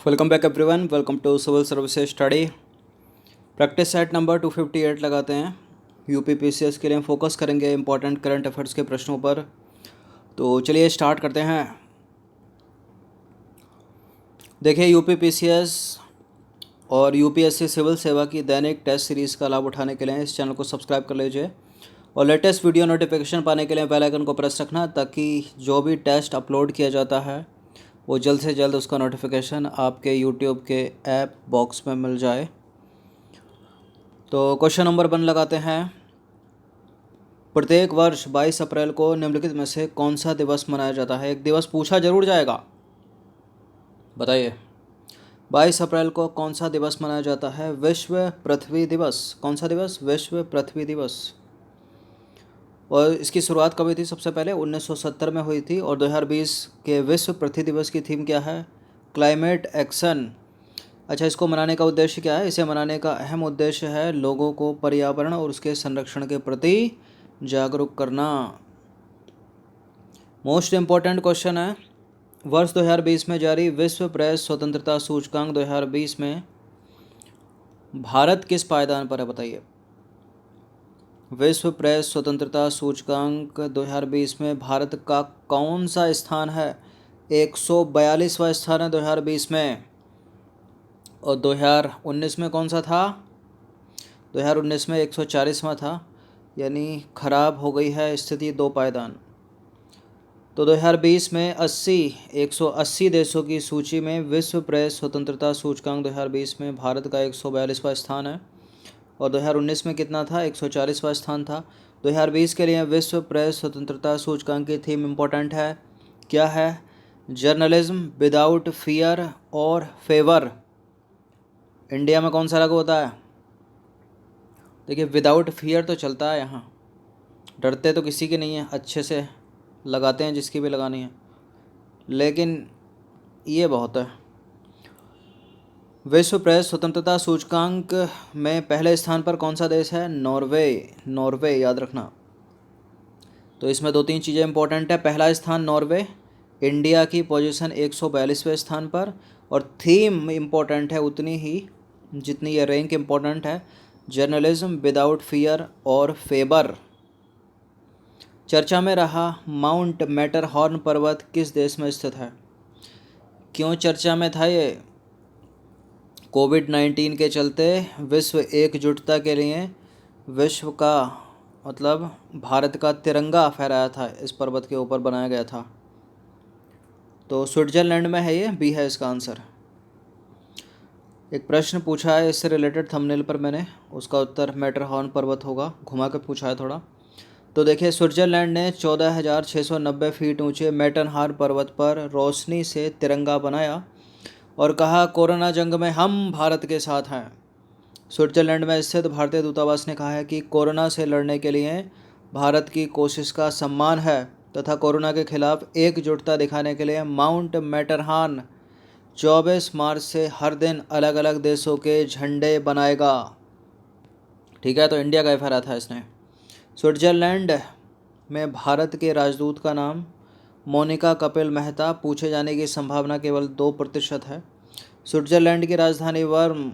Welcome back everyone, welcome to civil services study. Practice set number 258 लगाते हैं। UPPCS के लिए हम फोकस करेंगे इंपॉर्टेंट करंट अफेयर्स के प्रश्नों पर। तो चलिए स्टार्ट करते हैं। देखिए, यूपीपीसीएस और यूपीएससी सिविल सेवा की दैनिक टेस्ट सीरीज़ का लाभ उठाने के लिए इस चैनल को सब्सक्राइब कर लीजिए और लेटेस्ट वीडियो नोटिफिकेशन पाने के लिए बेल आइकन को प्रेस रखना, ताकि जो भी टेस्ट अपलोड किया जाता है वो जल्द से जल्द उसका नोटिफिकेशन आपके यूट्यूब के ऐप बॉक्स में मिल जाए। तो क्वेश्चन नंबर 1 लगाते हैं। प्रत्येक वर्ष 22 अप्रैल को निम्नलिखित में से कौन सा दिवस मनाया जाता है? एक दिवस पूछा जरूर जाएगा, बताइए 22 अप्रैल को कौन सा दिवस मनाया जाता है? विश्व पृथ्वी दिवस। कौन सा दिवस? विश्व पृथ्वी दिवस। और इसकी शुरुआत कब हुई थी? सबसे पहले 1970 में हुई थी। और 2020 के विश्व पृथ्वी दिवस की थीम क्या है? Climate action. अच्छा, इसको मनाने का उद्देश्य क्या है? इसे मनाने का अहम उद्देश्य है लोगों को पर्यावरण और उसके संरक्षण के प्रति जागरूक करना। मोस्ट इम्पॉर्टेंट क्वेश्चन है। वर्ष 2020 में जारी विश्व प्रेस स्वतंत्रता सूचकांक 2020 में भारत किस पायदान पर है? बताइए। विश्व प्रेस स्वतंत्रता सूचकांक 2020 में भारत का कौन सा स्थान है? 142वां स्थान है 2020 में। और 2019 में कौन सा था? 2019 में 140वां था, यानी खराब हो गई है स्थिति 2 पायदान। तो 2020 में 180 देशों की सूची में विश्व प्रेस स्वतंत्रता सूचकांक 2020 में भारत का 142वां स्थान है। और 2019 में कितना था? 140वां स्थान था। 2020 के लिए विश्व प्रेस स्वतंत्रता सूचकांक की थीम इम्पोर्टेंट है। क्या है? जर्नलिज्म विदाउट फियर और फेवर। इंडिया में कौन सा लागू होता है? देखिए, विदाउट फियर तो चलता है, यहाँ डरते तो किसी के नहीं है, अच्छे से लगाते हैं जिसकी भी लगानी है, लेकिन ये बहुत है। विश्व प्रेस स्वतंत्रता सूचकांक में पहले स्थान पर कौन सा देश है? नॉर्वे। नॉर्वे याद रखना। तो इसमें 2-3 चीज़ें इंपॉर्टेंट है। पहला स्थान नॉर्वे, इंडिया की पोजीशन 142वें स्थान पर, और थीम इम्पोर्टेंट है उतनी ही जितनी ये रैंक इम्पोर्टेंट है। जर्नलिज्म विदाउट फियर और फेबर। चर्चा में रहा माउंट मैटरहॉर्न पर्वत किस देश में स्थित है? क्यों चर्चा में था ये? कोविड-19 के चलते विश्व एकजुटता के लिए विश्व का मतलब भारत का तिरंगा फहराया था, इस पर्वत के ऊपर बनाया गया था। तो स्विट्जरलैंड में है ये, बी है इसका आंसर। एक प्रश्न पूछा है इससे रिलेटेड थंबनेल पर मैंने, उसका उत्तर मैटरहॉर्न पर्वत होगा, घुमा कर पूछा है थोड़ा। तो देखिए, स्विट्जरलैंड ने 14,690 फीट ऊंचे मैटरहॉर्न पर्वत पर रोशनी से तिरंगा बनाया और कहा, कोरोना जंग में हम भारत के साथ हैं। स्विट्जरलैंड में स्थित भारतीय दूतावास ने कहा है कि कोरोना से लड़ने के लिए भारत की कोशिश का सम्मान है तथा कोरोना के खिलाफ एकजुटता दिखाने के लिए माउंट मैटरहॉर्न 24 मार्च से हर दिन अलग अलग देशों के झंडे बनाएगा। ठीक है, तो इंडिया का फहरा था इसने। स्विट्जरलैंड में भारत के राजदूत का नाम मोनिका कपिल मेहता, पूछे जाने की संभावना केवल 2% है। स्विट्जरलैंड की राजधानी वर्न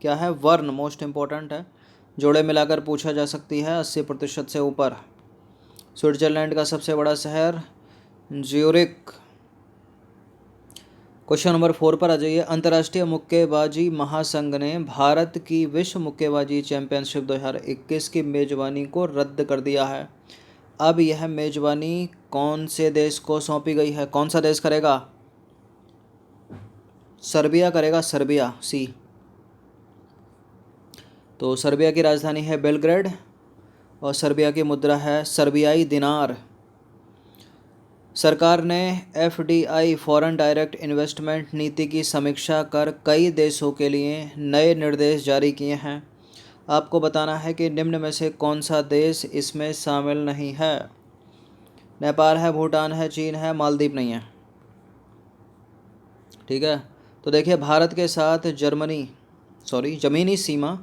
क्या है? वर्न मोस्ट इम्पोर्टेंट है, जोड़े मिलाकर पूछा जा सकती है 80% से ऊपर। स्विट्जरलैंड का सबसे बड़ा शहर ज्यूरिक। क्वेश्चन नंबर 4 पर आ जाइए। अंतर्राष्ट्रीय मुक्केबाजी महासंघ ने भारत की विश्व मुक्केबाजी चैंपियनशिप 2021 की मेजबानी को रद्द कर दिया है। अब यह मेजबानी कौन से देश को सौंपी गई है? कौन सा देश करेगा? सर्बिया करेगा, सर्बिया, सी। तो सर्बिया की राजधानी है बेलग्रेड और सर्बिया की मुद्रा है सर्बियाई दिनार। सरकार ने एफडीआई फॉरेन डायरेक्ट इन्वेस्टमेंट नीति की समीक्षा कर कई देशों के लिए नए निर्देश जारी किए हैं। आपको बताना है कि निम्न में से कौन सा देश इसमें शामिल नहीं है? नेपाल है, भूटान है, चीन है, मालदीव नहीं है। ठीक है, तो देखिए, भारत के साथ ज़मीनी सीमा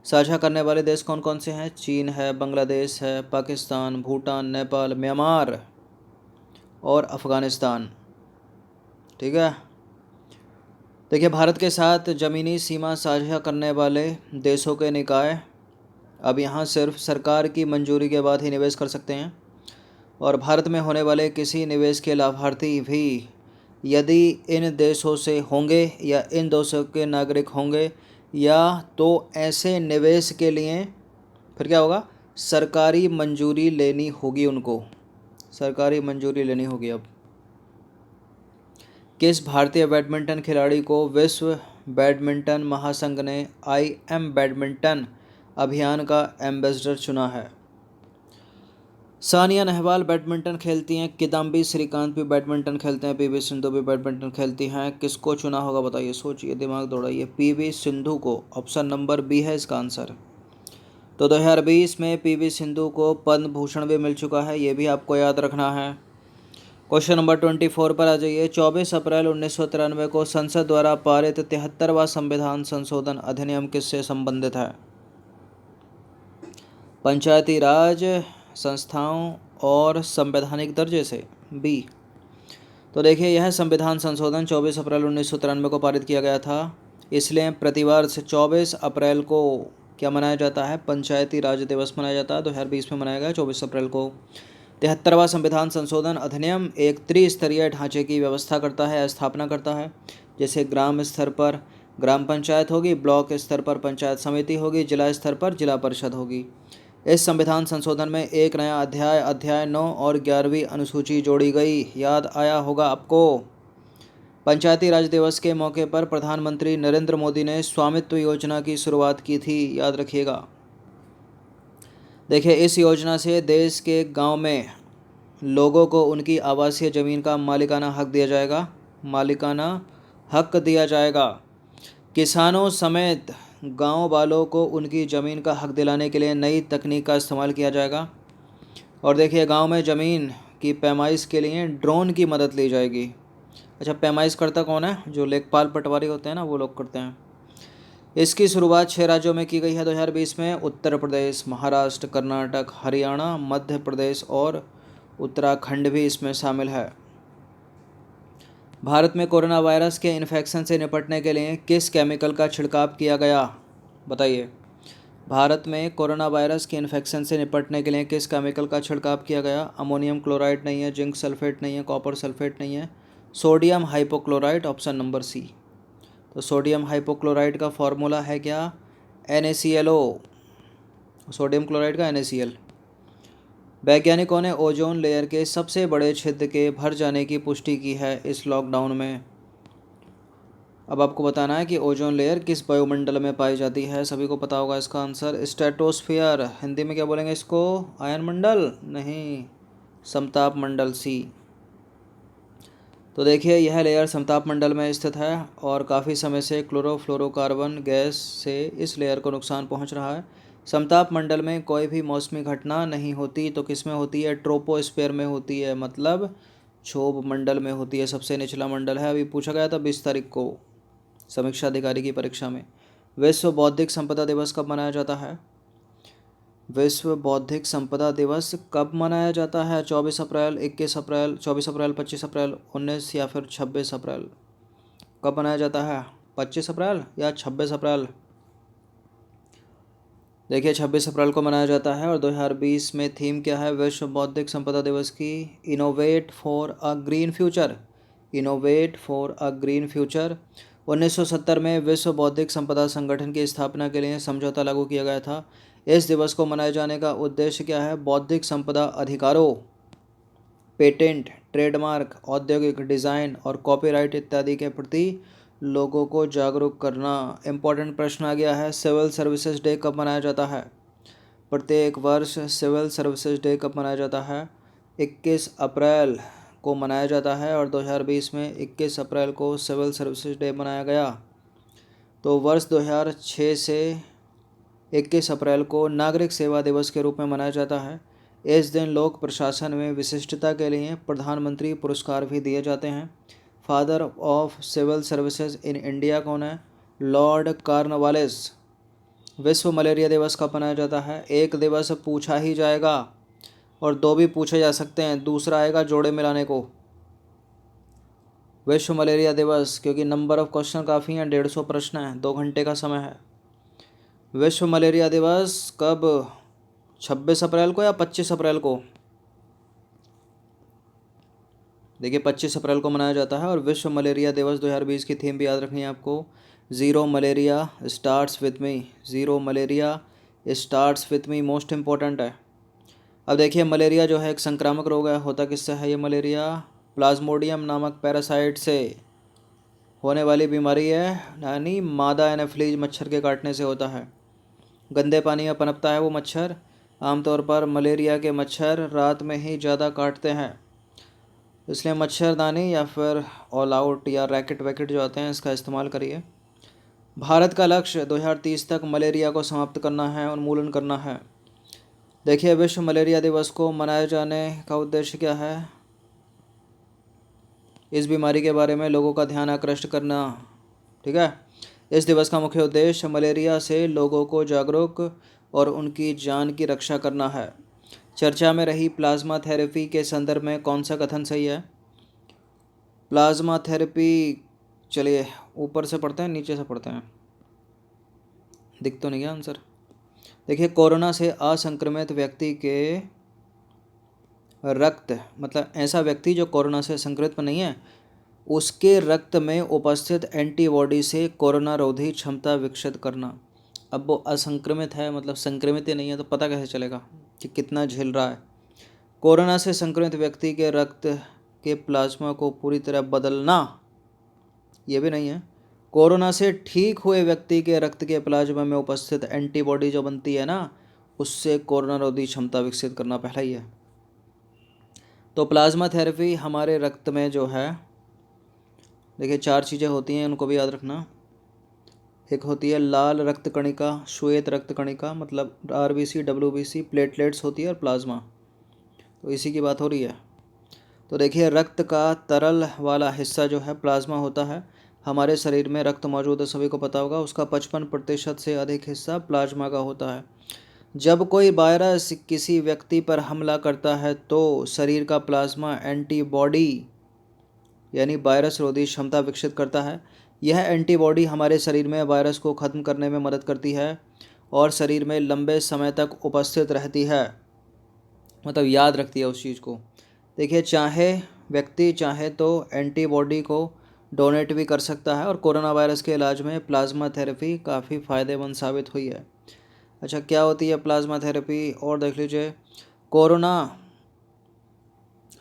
साझा करने वाले देश कौन कौन से हैं? चीन है, बांग्लादेश है, पाकिस्तान, भूटान, नेपाल, म्यांमार और अफ़गानिस्तान। ठीक है, देखिए, भारत के साथ ज़मीनी सीमा साझा करने वाले देशों के निकाय अब यहाँ सिर्फ सरकार की मंजूरी के बाद ही निवेश कर सकते हैं, और भारत में होने वाले किसी निवेश के लाभार्थी भी यदि इन देशों से होंगे या इन देशों के नागरिक होंगे, या तो ऐसे निवेश के लिए फिर क्या होगा, सरकारी मंजूरी लेनी होगी उनको, सरकारी मंजूरी लेनी होगी। अब किस भारतीय बैडमिंटन खिलाड़ी को विश्व बैडमिंटन महासंघ ने IM बैडमिंटन अभियान का एम्बेसडर चुना है? सानिया नेहवाल बैडमिंटन खेलती हैं, किदाम्बी श्रीकांत भी बैडमिंटन खेलते हैं, PV सिंधु भी बैडमिंटन खेलती हैं। किसको चुना होगा बताइए, सोचिए, दिमाग दौड़ाइए। PV सिंधु को, ऑप्शन नंबर बी है इसका आंसर। तो 2020 में PV सिंधु को पद्म भूषण भी मिल चुका है, ये भी आपको याद रखना है। क्वेश्चन नंबर 24 पर आ जाइए। 24 अप्रैल 1993 को संसद द्वारा पारित 73वां संविधान संशोधन अधिनियम किससे संबंधित है? पंचायती राज संस्थाओं और संवैधानिक दर्जे से, बी। तो देखिए, यह संविधान संशोधन 24 अप्रैल 1993 को पारित किया गया था, इसलिए प्रतिवर्ष 24 अप्रैल को क्या मनाया जाता है, पंचायती राज दिवस मनाया जाता है। 2020 में मनाया गया 24 अप्रैल को। 73वां संविधान संशोधन अधिनियम एक त्रिस्तरीय ढांचे की व्यवस्था करता है, स्थापना करता है, जैसे ग्राम स्तर पर ग्राम पंचायत होगी, ब्लॉक स्तर पर पंचायत समिति होगी, जिला स्तर पर जिला परिषद होगी। इस संविधान संशोधन में एक नया अध्याय 9 और 11वीं अनुसूची जोड़ी गई, याद आया होगा आपको। पंचायती राज दिवस के मौके पर प्रधानमंत्री नरेंद्र मोदी ने स्वामित्व योजना की शुरुआत की थी, याद रखिएगा। देखिए, इस योजना से देश के गांव में लोगों को उनकी आवासीय ज़मीन का मालिकाना हक दिया जाएगा, मालिकाना हक दिया जाएगा। किसानों समेत गांव वालों को उनकी ज़मीन का हक दिलाने के लिए नई तकनीक का इस्तेमाल किया जाएगा। और देखिए, गांव में ज़मीन की पैमाइश के लिए ड्रोन की मदद ली जाएगी। अच्छा, पैमाइश करता कौन है? जो लेखपाल पटवारी होते हैं ना, वो लोग करते हैं। इसकी शुरुआत 6 राज्यों में की गई है 2020 में। उत्तर प्रदेश, महाराष्ट्र, कर्नाटक, हरियाणा, मध्य प्रदेश और उत्तराखंड भी इसमें शामिल है। भारत में कोरोना वायरस के इन्फेक्शन से निपटने के लिए किस केमिकल का छिड़काव किया गया, बताइए। भारत में कोरोना वायरस के इन्फेक्शन से निपटने के लिए किस केमिकल का छिड़काव किया गया? अमोनियम क्लोराइड नहीं है, जिंक सल्फेट नहीं है, कॉपर सल्फेट नहीं है, sodium hypochloride, option number C. तो सोडियम हाइपोक्लोराइड का फॉर्मूला है क्या? NaClO, सोडियम क्लोराइड का NaCl। वैज्ञानिकों ने ओजोन लेयर के सबसे बड़े छिद्र के भर जाने की पुष्टि की है इस लॉकडाउन में। अब आपको बताना है कि ओजोन लेयर किस वायुमंडल में पाई जाती है, सभी को पता होगा इसका आंसर। स्ट्रेटोस्फियर, हिंदी में क्या बोलेंगे इसको? आयन मंडल नहीं, समताप मंडल, सी। तो देखिए, यह लेयर समताप मंडल में स्थित है और काफ़ी समय से क्लोरोफ्लोरोकार्बन गैस से इस लेयर को नुकसान पहुंच रहा है। समताप मंडल में कोई भी मौसमी घटना नहीं होती, तो किस में होती है? ट्रोपोस्फेयर में होती है, मतलब क्षोभ मंडल में होती है, सबसे निचला मंडल है। अभी पूछा गया था 20 तारीख को समीक्षा अधिकारी की परीक्षा में। विश्व बौद्धिक संपदा दिवस कब मनाया जाता है? विश्व बौद्धिक संपदा दिवस कब मनाया जाता है? 24 अप्रैल, 21 अप्रैल, 24 अप्रैल, 25 अप्रैल, 19 या फिर 26 अप्रैल? कब मनाया जाता है? 25 अप्रैल या 26 अप्रैल? देखिए, 26 अप्रैल को मनाया जाता है। और 2020 में थीम क्या है विश्व बौद्धिक संपदा दिवस की? Innovate for a green future, innovate for a green future. 1970 में विश्व बौद्धिक संपदा संगठन की स्थापना के लिए समझौता लागू किया गया था। इस दिवस को मनाए जाने का उद्देश्य क्या है? बौद्धिक संपदा अधिकारों, पेटेंट, ट्रेडमार्क, औद्योगिक डिज़ाइन और कॉपीराइट इत्यादि के प्रति लोगों को जागरूक करना। इम्पोर्टेंट प्रश्न आ गया है, सिविल सर्विसेज डे कब मनाया जाता है? प्रत्येक वर्ष सिविल सर्विसेज डे कब मनाया जाता है? 21 अप्रैल को मनाया जाता है और 2020 में 21 अप्रैल को सिविल सर्विसेज डे मनाया गया। तो वर्ष 2006 से 21 अप्रैल को नागरिक सेवा दिवस के रूप में मनाया जाता है। इस दिन लोक प्रशासन में विशिष्टता के लिए प्रधानमंत्री पुरस्कार भी दिए जाते हैं। Father of civil services in India कौन है? Lord Cornwallis. विश्व मलेरिया दिवस कब मनाया जाता है? एक दिवस पूछा ही जाएगा और 2 भी पूछे जा सकते हैं, दूसरा आएगा जोड़े मिलाने को। विश्व मलेरिया दिवस, क्योंकि नंबर ऑफ क्वेश्चन काफ़ी हैं, 150 प्रश्न हैं, 2 घंटे का समय है। विश्व मलेरिया दिवस कब, 26 अप्रैल को या 25 अप्रैल को? देखिए 25 अप्रैल को मनाया जाता है। और विश्व मलेरिया दिवस 2020 की थीम भी याद रखनी है आपको, zero malaria starts with me. Zero malaria starts with me most important है। अब देखिए मलेरिया जो है एक संक्रामक रोग है। होता किससे है ये मलेरिया? प्लाज्मोडियम नामक पैरासाइट से होने वाली बीमारी है, यानी मादा एनाफिलीज मच्छर के काटने से होता है। गंदे पानी में पनपता है वो मच्छर। आमतौर पर मलेरिया के मच्छर रात में ही ज़्यादा काटते हैं, इसलिए मच्छरदानी या फिर ऑल आउट या रैकेट वैकेट जो आते हैं इसका इस्तेमाल करिए। भारत का लक्ष्य 2030 तक मलेरिया को समाप्त करना है, उन्मूलन करना है। देखिए विश्व मलेरिया दिवस को मनाए जाने का उद्देश्य क्या है? इस बीमारी के बारे में लोगों का ध्यान आकृष्ट करना। ठीक है, इस दिवस का मुख्य उद्देश्य मलेरिया से लोगों को जागरूक और उनकी जान की रक्षा करना है। चर्चा में रही प्लाज्मा थेरेपी के संदर्भ में कौन सा कथन सही है? प्लाज्मा थेरेपी, चलिए ऊपर से पढ़ते हैं नीचे से पढ़ते हैं, दिख तो नहीं है आंसर। देखिए कोरोना से असंक्रमित व्यक्ति के रक्त, मतलब ऐसा व्यक्ति जो कोरोना से संक्रमित नहीं है, उसके रक्त में उपस्थित एंटीबॉडी से कोरोना रोधी क्षमता विकसित करना। अब वो असंक्रमित है, मतलब संक्रमित ही नहीं है, तो पता कैसे चलेगा कि कितना झेल रहा है? कोरोना से संक्रमित व्यक्ति के रक्त के प्लाज्मा को पूरी तरह बदलना, ये भी नहीं है। कोरोना से ठीक हुए व्यक्ति के रक्त के प्लाज्मा में उपस्थित एंटीबॉडी जो बनती है ना, उससे कोरोना रोधी क्षमता विकसित करना पहला ही है। तो प्लाज्मा थेरेपी हमारे रक्त में जो है, देखिए 4 चीज़ें होती हैं, उनको भी याद रखना। एक होती है लाल रक्त कणिका, श्वेत रक्त कणिका मतलब RBC, WBC, प्लेटलेट्स होती है, और प्लाज्मा, तो इसी की बात हो रही है। तो देखिए रक्त का तरल वाला हिस्सा जो है प्लाज्मा होता है। हमारे शरीर में रक्त मौजूद है, सभी को पता होगा, उसका 55% से अधिक हिस्सा प्लाज्मा का होता है। जब कोई वायरस किसी व्यक्ति पर हमला करता है तो शरीर का प्लाज्मा एंटीबॉडी यानी वायरस रोधी क्षमता विकसित करता है। यह एंटीबॉडी हमारे शरीर में वायरस को ख़त्म करने में मदद करती है और शरीर में लंबे समय तक उपस्थित रहती है, मतलब याद रखती है उस चीज़ को। देखिए चाहे व्यक्ति चाहे तो एंटीबॉडी को डोनेट भी कर सकता है, और कोरोना वायरस के इलाज में प्लाज्मा थेरेपी काफ़ी फ़ायदेमंद साबित हुई है। अच्छा, क्या होती है प्लाज्मा थेरेपी और देख लीजिए। कोरोना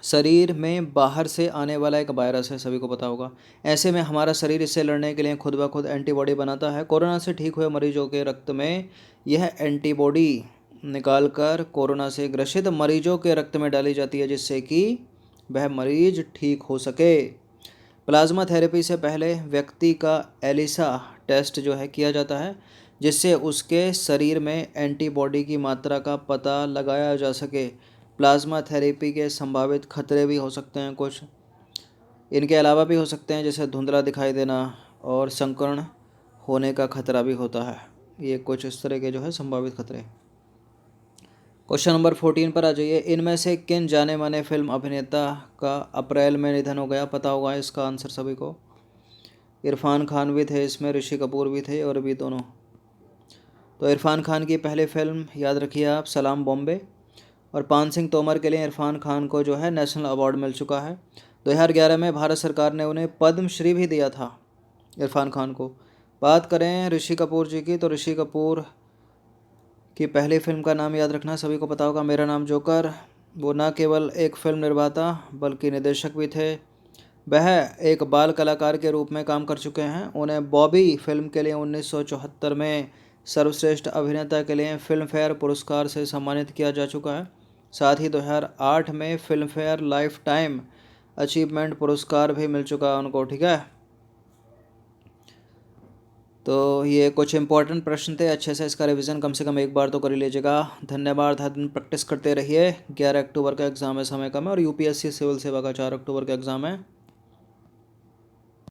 शरीर में बाहर से आने वाला एक वायरस है, सभी को पता होगा। ऐसे में हमारा शरीर इससे लड़ने के लिए खुद ब खुद एंटीबॉडी बनाता है। कोरोना से ठीक हुए मरीजों के रक्त में यह एंटीबॉडी निकालकर कोरोना से ग्रसित मरीजों के रक्त में डाली जाती है, जिससे कि वह मरीज ठीक हो सके। प्लाज्मा थेरेपी से पहले व्यक्ति का एलिसा टेस्ट जो है किया जाता है, जिससे उसके शरीर में एंटीबॉडी की मात्रा का पता लगाया जा सके। प्लाज्मा थेरेपी के संभावित खतरे भी हो सकते हैं कुछ, इनके अलावा भी हो सकते हैं, जैसे धुंधला दिखाई देना और संक्रमण होने का खतरा भी होता है। ये कुछ इस तरह के जो है संभावित खतरे। क्वेश्चन नंबर 14 पर आ जाइए। इनमें से किन जाने माने फिल्म अभिनेता का अप्रैल में निधन हो गया? पता होगा इसका आंसर सभी को। इरफान खान भी थे इसमें, ऋषि कपूर भी थे, और भी दोनों। तो इरफान खान की पहली फिल्म याद रखिए आप, सलाम बॉम्बे। और पान सिंह तोमर के लिए इरफान खान को जो है नेशनल अवार्ड मिल चुका है। 2011 में भारत सरकार ने उन्हें पद्मश्री भी दिया था इरफान खान को। बात करें ऋषि कपूर जी की, तो ऋषि कपूर की पहली फिल्म का नाम याद रखना, सभी को पता होगा, मेरा नाम जोकर। वो न केवल एक फिल्म निर्माता बल्कि निर्देशक भी थे। वह एक बाल कलाकार के रूप में काम कर चुके हैं। उन्हें बॉबी फिल्म के लिए 1974 में सर्वश्रेष्ठ अभिनेता के लिए फिल्म फेयर पुरस्कार से सम्मानित किया जा चुका है। साथ ही 2008 में film fair life time achievement पुरस्कार भी मिल चुका है उनको। ठीक है, तो ये कुछ इंपॉर्टेंट प्रश्न थे, अच्छे से इसका रिवीजन कम से कम एक बार तो कर ही लीजिएगा। धन्यवाद, हर दिन प्रैक्टिस करते रहिए। 11 अक्टूबर का एग्ज़ाम है, समय कम है, और UPSC सिविल सेवा का 4 अक्टूबर का एग्ज़ाम है।